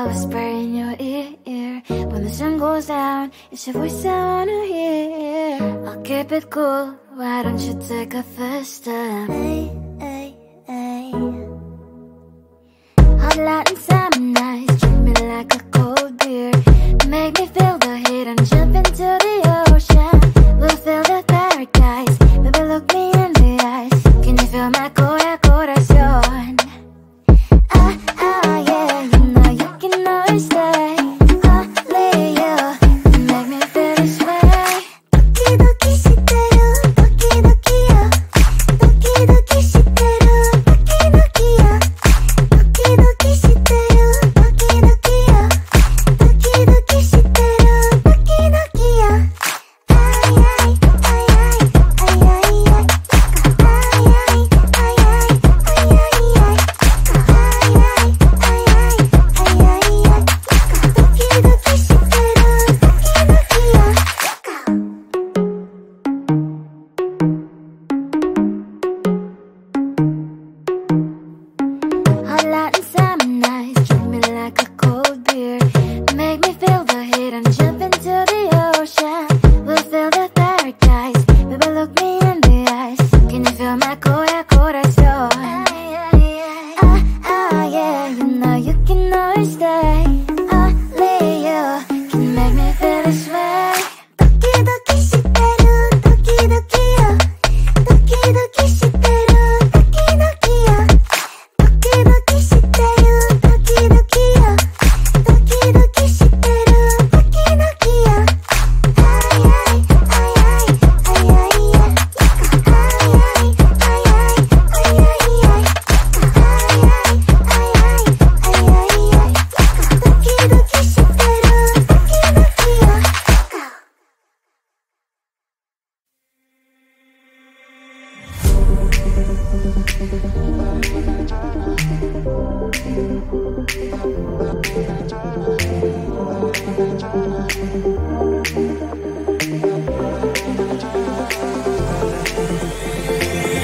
I'll whisper in your ear. When the sun goes down, it's your voice I wanna hear. I'll keep it cool, why don't you take a first step? Hey, hey, hey. Hot light and summer nights, treat me like a cold beer. Make me feel the heat and jump into the ocean. We'll feel the paradise, baby look me in the eyes. Can you feel my corazón? Yeah, you know you can always stay. Only you can make me feel this way. Doki doki shiteru, doki doki yo. Doki doki shiteru, doki doki yo. Doki doki shiteru, doki doki yo. Doki doki shiteru, doki doki yo. Ay ay ay ay ay ay ay. Ay ay ay ay ay ay ay. Hot light and summer nights, treat me like a cold beer. Make me feel the heat and jump into the ocean. We'll feel the paradise, baby look me in the eyes. Can you feel my corazón? Yeah, you know you can always stay. Only you can make me feel this way. Doki doki shiteru, doki doki yo. Doki doki shiteru, doki doki yo. Doki doki shiteru, doki doki yo. Doki doki shiteru, doki doki yo. Ay ay ay ay ay ay ay. Ay ay ay ay ay ay ay. Ay ay ay ay ay ay ay. Doki doki shiteru, doki doki yo.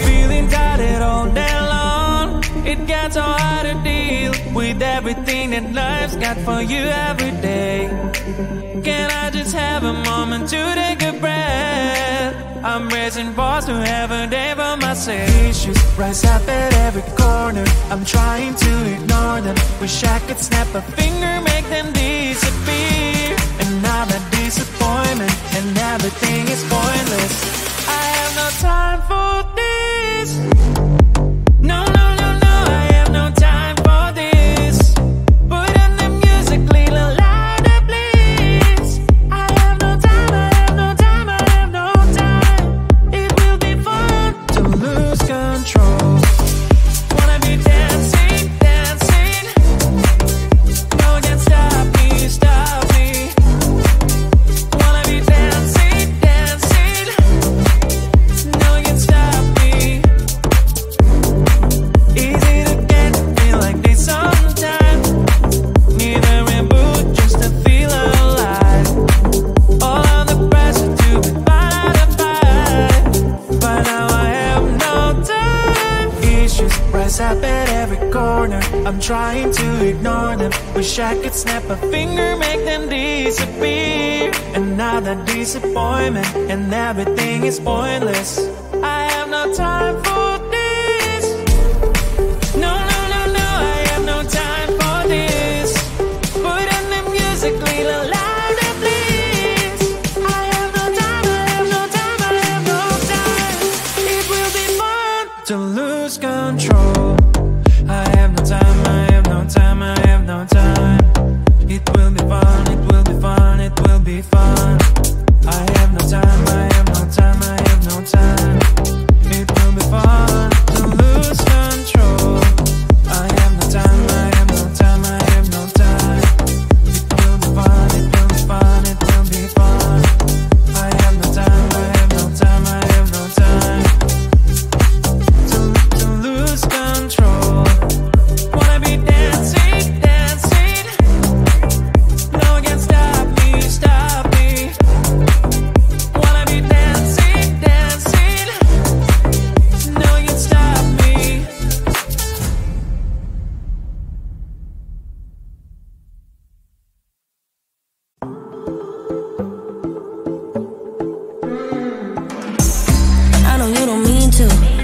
Feeling tired all day long. It gets so hard to deal with everything that life's got for you every day. Can I just have a moment to take a breath? I'm raising balls to have a day for myself. Issues rise up at every corner. I'm trying to ignore them. Wish I could snap a finger, make them disappear. And now that disappointment and everything is pointless. I have no time for this. No, no, no, no, I have no time for this. Put on the music, little louder, please. I have no time, I have no time, I have no time. It will be fun to lose control. Wanna be dancing, dancing. No one can stop me, stop me. Wanna be dancing, dancing. No one can stop me. Easy to get, feel like this sometimes. Need a reboot just to feel alive. All of the pressure to be fight, but now I have no time. Issues rise up at every corner. I'm trying to ignore them. Wish I could snap a finger, make them disappear. And now that disappointment and everything is pointless. I have no time for this. No, no, no, no, I have no time for this. Put on the music, little louder, please. I have no time, I have no time, I have no time. It will be fun to lose control. I have no time, I have no time, I have no time. It will be fun, it will be fun, it will be fun. I have no time, I have no time, I have no time. It will be fun to lose control. I have no time, I have no time, I have no time. It will be fun, it will be fun, it will be fun. I have no time, I have no time, I have no time. To lose control. too.